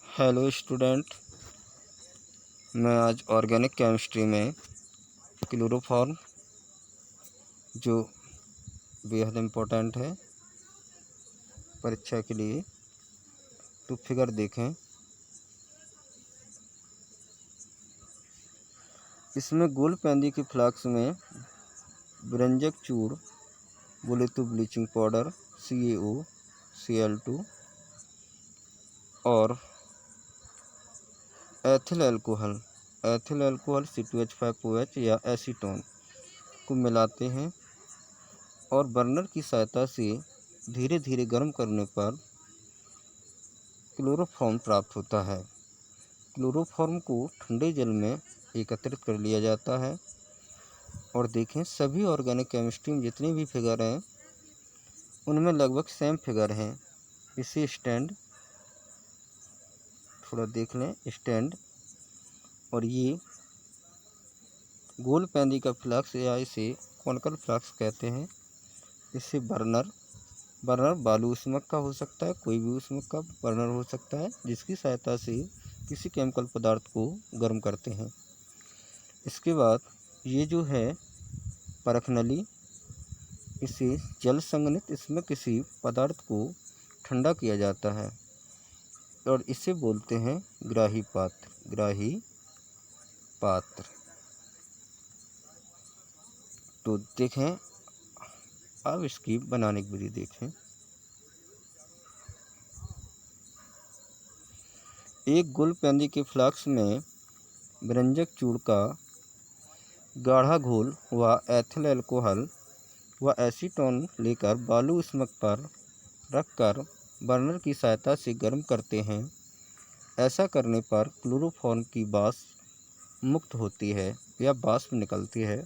Hello student, मैं आज organic chemistry में क्लोरोफॉर्म जो बेहद इम्पोर्टेंट है परीक्षा के लिए। तो फिगर देखें, इसमें गोलपेंदी के फ्लास्क में व्यंजक चूड़ बोले तो ब्लीचिंग पाउडर CaO Cl2 और एथिल अल्कोहल C2H5OH या एसीटोन को मिलाते हैं और बर्नर की सहायता से धीरे धीरे गर्म करने पर क्लोरोफॉर्म प्राप्त होता है। क्लोरोफॉर्म को ठंडे जल में एकत्रित कर लिया जाता है। और देखें, सभी ऑर्गेनिक केमिस्ट्री में जितने भी फिगर हैं उनमें लगभग सेम फिगर हैं। इसे स्टैंड थोड़ा देख लें, स्टैंड और ये गोलपेंदी का फ्लास्क या इसे कॉनिकल फ्लास्क कहते हैं। इससे बर्नर बालू ऊष्मक का हो सकता है, कोई भी ऊष्मक का बर्नर हो सकता है, जिसकी सहायता से किसी केमिकल पदार्थ को गर्म करते हैं। इसके बाद ये जो है परख नली, इसे जल संघनित इसमें किसी पदार्थ को ठंडा किया जाता है और इसे बोलते हैं ग्राही पात्र। तो देखें, अब इसकी बनाने की विधि देखें। एक गोलपेंदी के फ्लास्क में व्यंजक चूड़ का गाढ़ा घोल व एथिल अल्कोहल व एसीटोन लेकर बालू ऊष्मक पर रखकर बर्नर की सहायता से गर्म करते हैं। ऐसा करने पर क्लोरोफॉर्म की वाष्प मुक्त होती है या वाष्प निकलती है,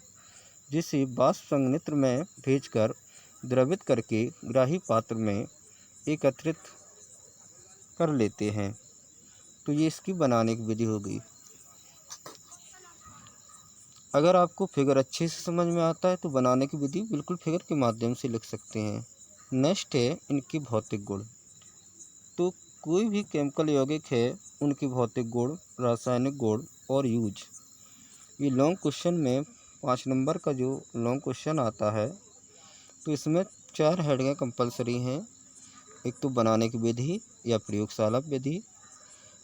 जिसे वाष्प संघनित्र में भेजकर द्रवित करके ग्राही पात्र में एकत्रित कर लेते हैं। तो ये इसकी बनाने की विधि हो गई। अगर आपको फिगर अच्छे से समझ में आता है तो बनाने की विधि बिल्कुल फिगर के माध्यम से लिख सकते हैं। नेक्स्ट है इनकी भौतिक गुण। तो कोई भी केमिकल यौगिक है, उनकी भौतिक गुण, रासायनिक गुण और यूज। ये लॉन्ग क्वेश्चन में 5 नंबर का जो लॉन्ग क्वेश्चन आता है, तो इसमें 4 हेडिंगें कंपलसरी हैं। एक तो बनाने की विधि या प्रयोगशाला विधि,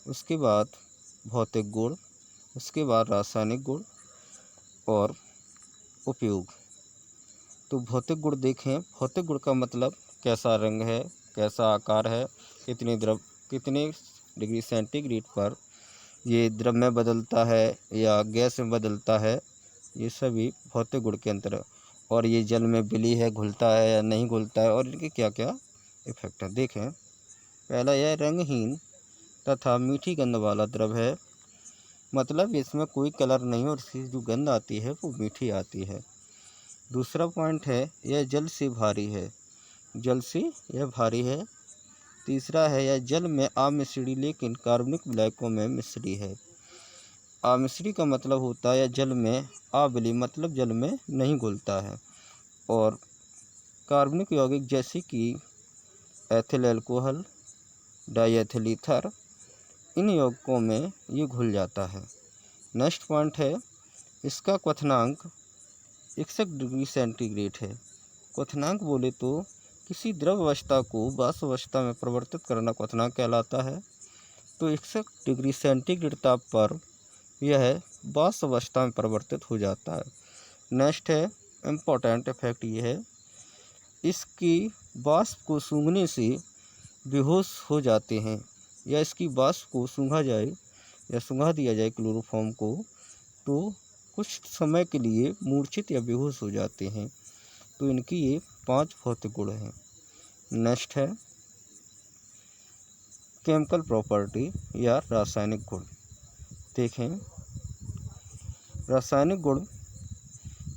उसके बाद भौतिक गुण, उसके बाद रासायनिक गुण और उपयोग। तो भौतिक गुण देखें, भौतिक गुण का मतलब कैसा रंग है, कैसा आकार है, कितने डिग्री सेंटीग्रेड पर ये द्रव में बदलता है या गैस में बदलता है, ये सभी भौतिक गुण के अंतर्गत। और ये जल में विलीय है, घुलता है या नहीं घुलता है, और इनके क्या क्या इफेक्ट है। देखें, पहला यह रंगहीन तथा मीठी गंध वाला द्रव है, मतलब इसमें कोई कलर नहीं और इसकी जो गंध आती है वो मीठी आती है। दूसरा पॉइंट है, यह जल से भारी है, जल से यह भारी है। तीसरा है, यह जल में अमिश्री लेकिन कार्बनिक विलायकों में मिश्री है। अमिश्री का मतलब होता है जल में अविलीय, मतलब जल में नहीं घुलता है। और कार्बनिक यौगिक जैसे कि एथिल अल्कोहल, डाईएथिल ईथर, इन यौगिकों में ये घुल जाता है। नेक्स्ट पॉइंट है, इसका क्वथनांक 61 डिग्री सेंटीग्रेड है। क्वथनांक बोले तो किसी द्रव अवस्था को वाष्प अवस्था में परिवर्तित करना क्वथनांक कहलाता है। तो 61 डिग्री सेंटीग्रेड ताप पर यह वाष्प अवस्था में परिवर्तित हो जाता है। नेक्स्ट है इम्पोर्टेंट इफेक्ट, ये है इसकी वाष्प को सूंघने से बेहोश हो जाते हैं, या इसकी वाष्प को सूंघा जाए या सूंघा दिया जाए क्लोरोफॉर्म को, तो कुछ समय के लिए मूर्छित या बेहोश हो जाते हैं। तो इनकी ये 5 भौतिक गुण हैं। नेक्स्ट है केमिकल प्रॉपर्टी या रासायनिक गुण। देखें, रासायनिक गुण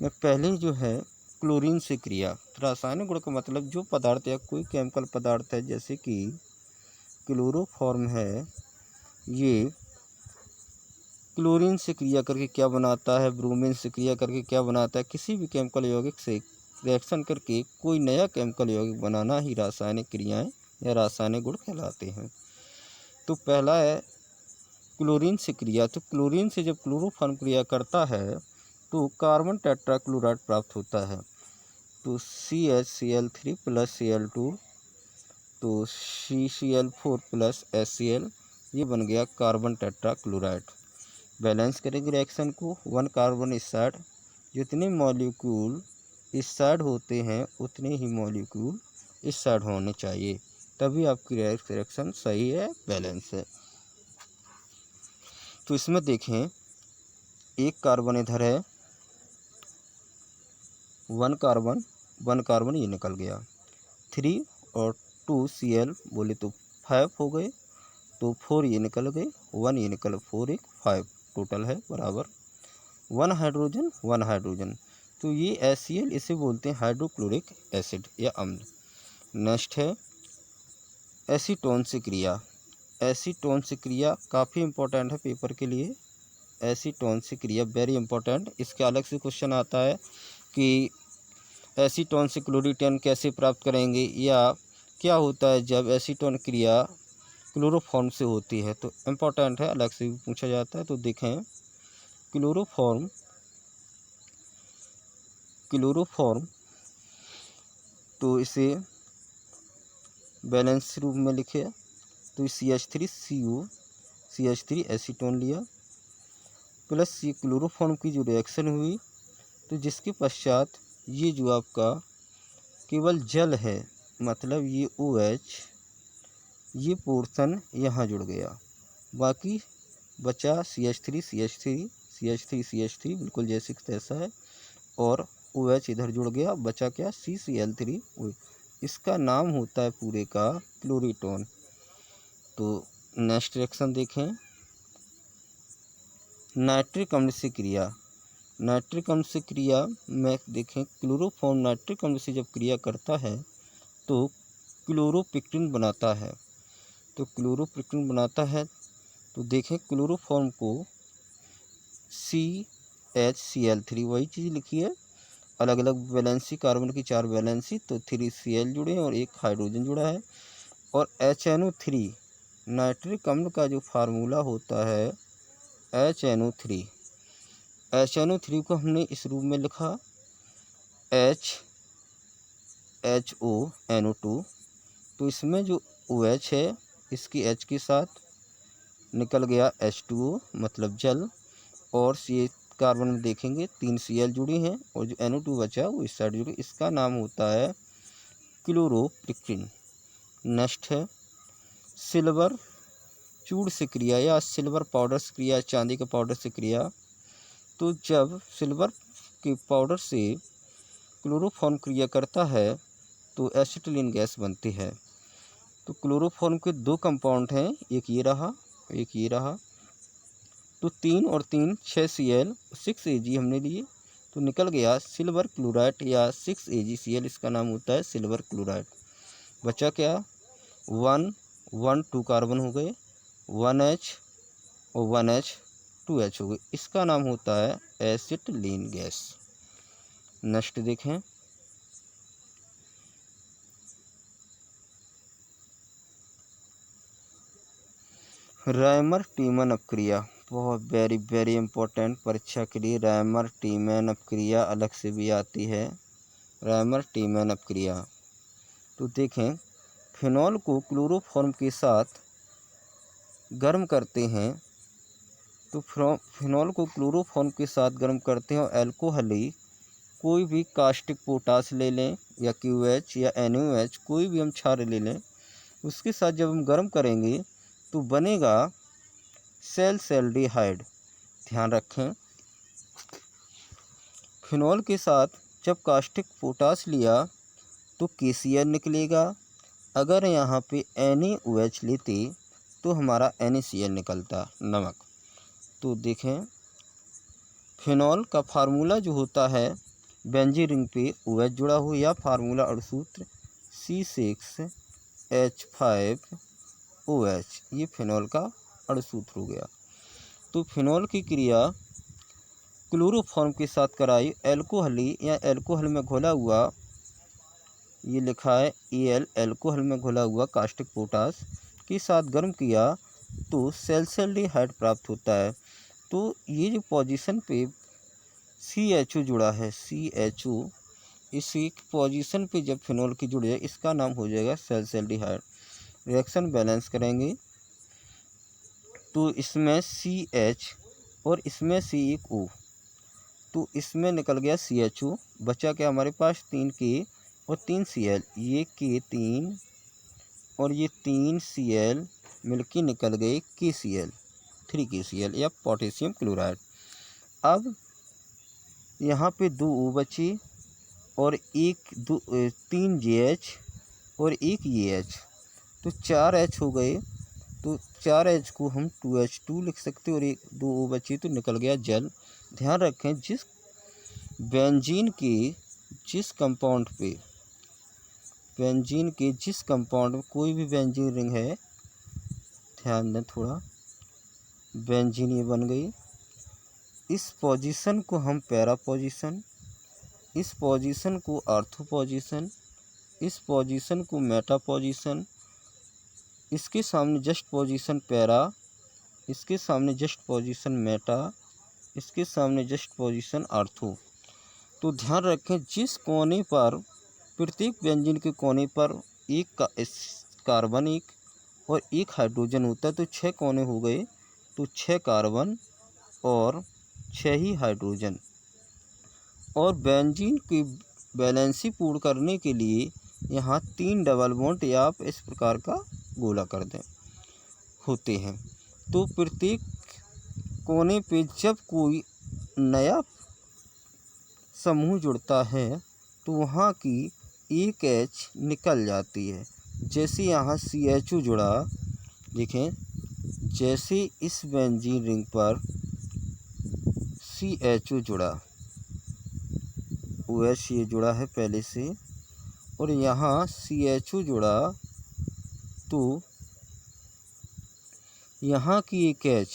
में पहले जो है क्लोरीन से क्रिया। रासायनिक गुण का मतलब जो पदार्थ या कोई केमिकल पदार्थ है, जैसे कि क्लोरोफॉर्म है, ये क्लोरीन से क्रिया करके क्या बनाता है, ब्रोमीन से क्रिया करके क्या बनाता है, किसी भी केमिकल यौगिक से रिएक्शन करके कोई नया केमिकल यौगिक बनाना ही रासायनिक क्रियाएं या रासायनिक गुण कहलाते हैं। तो पहला है क्लोरीन से क्रिया। तो क्लोरीन से जब क्लोरोफॉर्म क्रिया करता है तो कार्बन टेट्राक्लोराइड प्राप्त होता है। तो CH प्लस Cl2, तो CCl4 प्लस HCl, ये बन गया कार्बन टेट्राक्लोराइड। बैलेंस करेंगे रिएक्शन को, 1 कार्बन इस साइड, जितने मॉलिक्यूल इस साइड होते हैं उतने ही मॉलिक्यूल इस साइड होने चाहिए, तभी आपकी रिएक्शन सही है, बैलेंस है। तो इसमें देखें, एक कार्बन इधर है, 1 कार्बन ये निकल गया, 3 और 2 Cl बोले तो 5 हो गए, तो 4 ये निकल गए, 1 ये निकल, 4 1 5 टोटल है बराबर 1 हाइड्रोजन। तो ये HCl, इसे बोलते हैं हाइड्रोक्लोरिक एसिड या अम्ल। नेक्स्ट है एसीटोन से क्रिया। एसीटोन से क्रिया काफ़ी इम्पोर्टेंट है पेपर के लिए। एसीटोन से क्रिया वेरी इंपॉर्टेंट। इसके अलग से क्वेश्चन आता है कि एसीटोन से क्लोरीटन कैसे प्राप्त करेंगे, या क्या होता है जब एसीटोन क्रिया क्लोरोफॉर्म से होती है, तो इम्पोर्टेंट है, अलग से भी पूछा जाता है। तो देखें, क्लोरोफॉर्म तो इसे बैलेंस रूप में लिखे, तो CH3 एसीटोन लिया, प्लस ये क्लोरोफॉर्म की जो रिएक्शन हुई, तो जिसके पश्चात ये जो आपका केवल जल है, मतलब ये OH, ये पोर्शन यहाँ जुड़ गया, बाकी बचा CH3 बिल्कुल जैसे तैसा है, और OH इधर जुड़ गया, बचा क्या, CCl3। इसका नाम होता है पूरे का क्लोरीटोन। तो नेक्स्ट रिएक्शन देखें, नाइट्रिक अम्ल से क्रिया। नाइट्रिक अम्ल से क्रिया में देखें, क्लोरोफॉर्म नाइट्रिक अम्ल से जब क्रिया करता है तो क्लोरोपिक्रिन बनाता है। तो क्लोरोपिक्रिन बनाता है, तो देखें क्लोरोफॉर्म को CHCl3, वही चीज़ लिखी है, अलग अलग वैलेंसी, कार्बन की 4 वैलेंसी, तो 3 Cl जुड़े हैं और 1 हाइड्रोजन जुड़ा है। और HNO3, नाइट्रिक अम्ल का जो फार्मूला होता है HNO3 को हमने इस रूप में लिखा HHONO2। तो इसमें जो OH है, इसकी H के साथ निकल गया H2O, मतलब जल, और ये कार्बन में देखेंगे 3 Cl जुड़ी हैं, और जो NO2 बचा वो इस साइड जुड़ी, इसका नाम होता है क्लोरोपिक्रिन। नेक्स्ट है सिल्वर चूड़ से क्रिया या सिल्वर पाउडर से क्रिया, चांदी के पाउडर से क्रिया। तो जब सिल्वर के पाउडर से क्लोरोफॉर्म क्रिया करता है तो एसिटिलीन गैस बनती है। तो क्लोरोफॉर्म के 2 कंपाउंड हैं, एक ये रहा, एक ये रहा, तो 3 और 3 6 Cl 6 Ag हमने लिए, तो निकल गया सिल्वर क्लोराइड या 6 AgCl, इसका नाम होता है सिल्वर क्लोराइड। बचा क्या, 2 कार्बन हो गए, 1H और 1H 2H हो गए, इसका नाम होता है एसिटिलीन गैस। नेक्स्ट देखें, रायमर टीमन अपक्रिया, बहुत वेरी इंपॉर्टेंट परीक्षा के लिए। रायमर टीमन अपक्रिया अलग से भी आती है, रायमर टीमन अपक्रिया। तो देखें, फिनॉल को क्लोरोफॉर्म के साथ गर्म करते हैं, तो फिनॉल को क्लोरोफॉर्म के साथ गर्म करते हैं, और एल्कोहली कोई भी कास्टिक पोटास ले लें या QH या NaOH, कोई भी हम क्षार ले लें, उसके साथ जब हम गर्म करेंगे तो बनेगा सेल्डिहाइड। ध्यान रखें, फिनॉल के साथ जब कास्टिक पोटास लिया तो KCl निकलेगा, अगर यहाँ पे NaOH लेते तो हमारा NaCl निकलता, नमक। तो देखें, फिनॉल का फार्मूला जो होता है, बेंजीन रिंग पे OH जुड़ा हो, या फार्मूला अणुसूत्र C6H5OH, ये फिनॉल का अणुसूत्र हो गया। तो फिनॉल की क्रिया क्लोरोफॉर्म के साथ कराई, एल्कोहली या एल्कोहल में घोला हुआ, ये लिखा है Al, एल्कोहल में घोला हुआ कास्टिक पोटास के साथ गर्म किया, तो सैलसल्डिहाइड प्राप्त होता है। तो ये जो पोजीशन पे CHO जुड़ा है, CHO, इसी पोजीशन पे जब फिनॉल की जुड़ जाए इसका नाम हो जाएगा सैलसल्डिहाइड। रिएक्शन बैलेंस करेंगे तो इसमें CH और इसमें C एक O, तो इसमें निकल गया CHO, बचा क्या हमारे पास 3K और 3Cl, ये K3 और ये 3Cl मिलके निकल गए KCl, 3KCl या पोटेशियम क्लोराइड। अब यहाँ पे 2 O बची और 3 JH और 1 AH, तो 4 H हो गए। तो 4 H को हम 2H2 लिख सकते और 2 O बची तो निकल गया जल। ध्यान रखें जिस बेंजीन के जिस कंपाउंड में कोई भी बेंजीन रिंग है, ध्यान दें थोड़ा, बेंजीन ये बन गई, इस पोजीशन को हम पैरा पोजीशन, इस पोजीशन को आर्थो पोजीशन, इस पोजीशन को मेटा पोजीशन, इसके सामने जस्ट पोजीशन पैरा, इसके सामने जस्ट पोजीशन मेटा, इसके सामने जस्ट पोजीशन आर्थो। तो ध्यान रखें जिस कोने पर प्रत्येक बेंजीन के कोने पर एक कार्बन एक और एक हाइड्रोजन होता है, तो 6 कोने हो गए, तो 6 कार्बन और 6 ही हाइड्रोजन। और बेंजीन की बैलेंसी पूर्ण करने के लिए यहाँ 3 डबल बॉन्ड या आप इस प्रकार का गोला कर दें होते हैं। तो प्रत्येक कोने पे जब कोई नया समूह जुड़ता है तो वहाँ की एक H निकल जाती है। जैसे यहाँ CHO जुड़ा, देखें जैसे इस बेंजीन रिंग पर CHO जुड़ा, OH ये जुड़ा है पहले से, और यहाँ CHO जुड़ा, तो यहाँ की एक H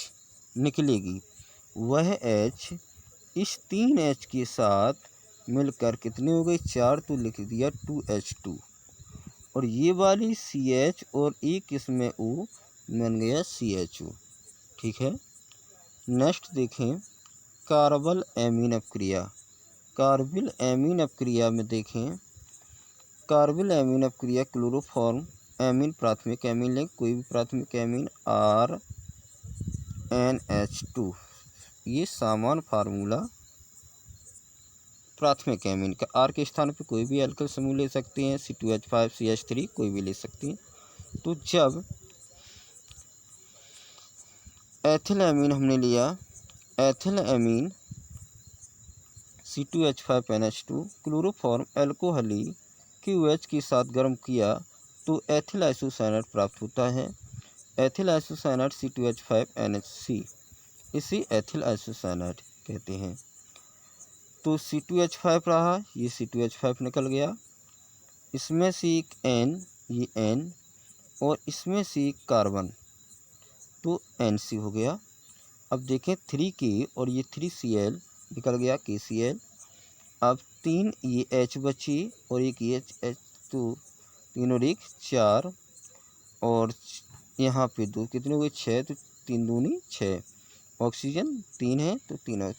निकलेगी। वह H इस 3 H के साथ मिलकर कितने हो गए, 4, तो लिख दिया 2H2, और ये वाली CH और एक इसमें O बन गया CHO। ठीक है। नेक्स्ट देखें कार्बल एमीन अपक्रिया। कार्बिल एमीन अपक्रिया में देखें, कार्बिल एमीन अपक्रिया क्लोरोफॉर्म एमीन प्राथमिक एमीन लें, कोई भी प्राथमिक एमीन RNH2, ये सामान्य फार्मूला प्राथमिक एमीन का। R के स्थान पे कोई भी एल्किल समूह ले सकते हैं, C2H5 CH3 कोई भी ले सकते हैं। तो जब एथिल एमीन हमने लिया, एथिल एमीन C2H5NH2 क्लोरोफॉर्म एल्कोहली QH के साथ गर्म किया तो एथिल आइसोसाइनेट प्राप्त होता है। एथिल आइसोसाइनेट C2H5NH3, इसे एथिल आइसोसाइनेट कहते हैं। तो C2H5 रहा, ये C2H5 निकल गया, इसमें से एक N, ये N, और इसमें से एक कार्बन, तो NC हो गया। अब देखें 3K और ये 3Cl निकल गया KCl। अब 3 ये H बची और एक ये H, तो 3 और 1 4, और यहाँ पे 2 कितने हो गए 6, तो 3 दूनी 6, ऑक्सीजन 3 है तो 3 और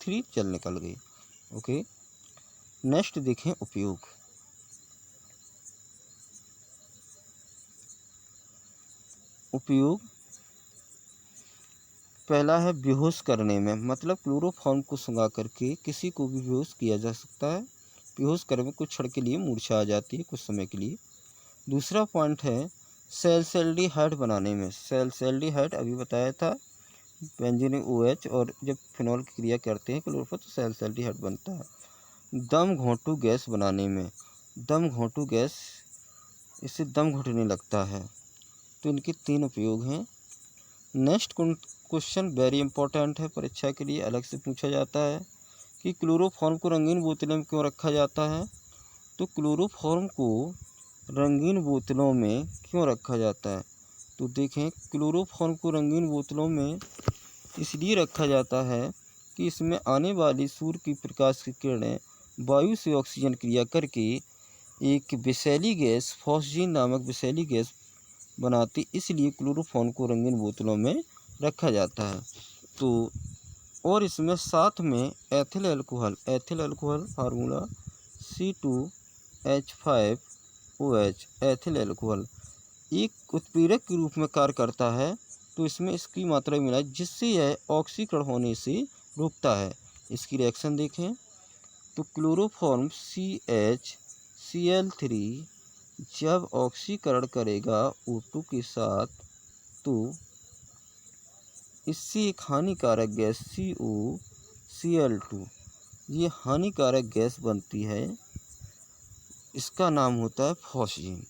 3 जल निकल गई। ओके। नेक्स्ट देखें उपयोग। उपयोग पहला है बेहोश करने में, मतलब क्लोरोफॉर्म को सुंघा करके किसी को भी बेहोश किया जा सकता है। बेहोश करने में कुछ क्षण के लिए मूर्छा आ जाती है, कुछ समय के लिए। दूसरा पॉइंट है सैलसल्डिहाइड बनाने में। सैलसल्डिहाइड अभी बताया था, बेंजीन OH और जब फिनॉल की क्रिया करते हैं क्लोरोफॉर्म तो सैलसल्डिहाइड बनता है। दम घोंटू गैस बनाने में, दम घोंटू गैस, इससे दम घुटने लगता है, तो इनके 3 उपयोग हैं। नेक्स्ट क्वेश्चन वेरी इंपॉर्टेंट है, परीक्षा के लिए अलग से पूछा जाता है कि क्लोरोफॉर्म को रंगीन बोतलों में क्यों रखा जाता है। तो क्लोरोफॉर्म को रंगीन बोतलों में क्यों रखा जाता है, तो देखें क्लोरोफॉर्म को रंगीन बोतलों में इसलिए रखा जाता है कि इसमें आने वाली सूर्य की प्रकाश की किरणें वायु से ऑक्सीजन क्रिया करके एक विषैली गैस, फॉस्जीन नामक विषैली गैस बनाती, इसलिए क्लोरोफॉर्म को रंगीन बोतलों में रखा जाता है। तो और इसमें साथ में ethyl alcohol formula C2H5OH ethyl alcohol एक उत्प्रेरक के रूप में कार्य करता है। तो इसमें इसकी मात्रा मिलाई जिससे यह ऑक्सीकरण होने से रुकता है। इसकी रिएक्शन देखें तो क्लोरोफॉर्म CHCl3 जब ऑक्सीकरण करेगा O2 के साथ तो इससे एक हानिकारक गैस COCl2 ये हानिकारक गैस बनती है। इसका नाम होता है फॉस्जीन।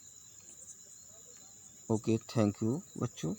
ओके, थैंक यू बच्चों।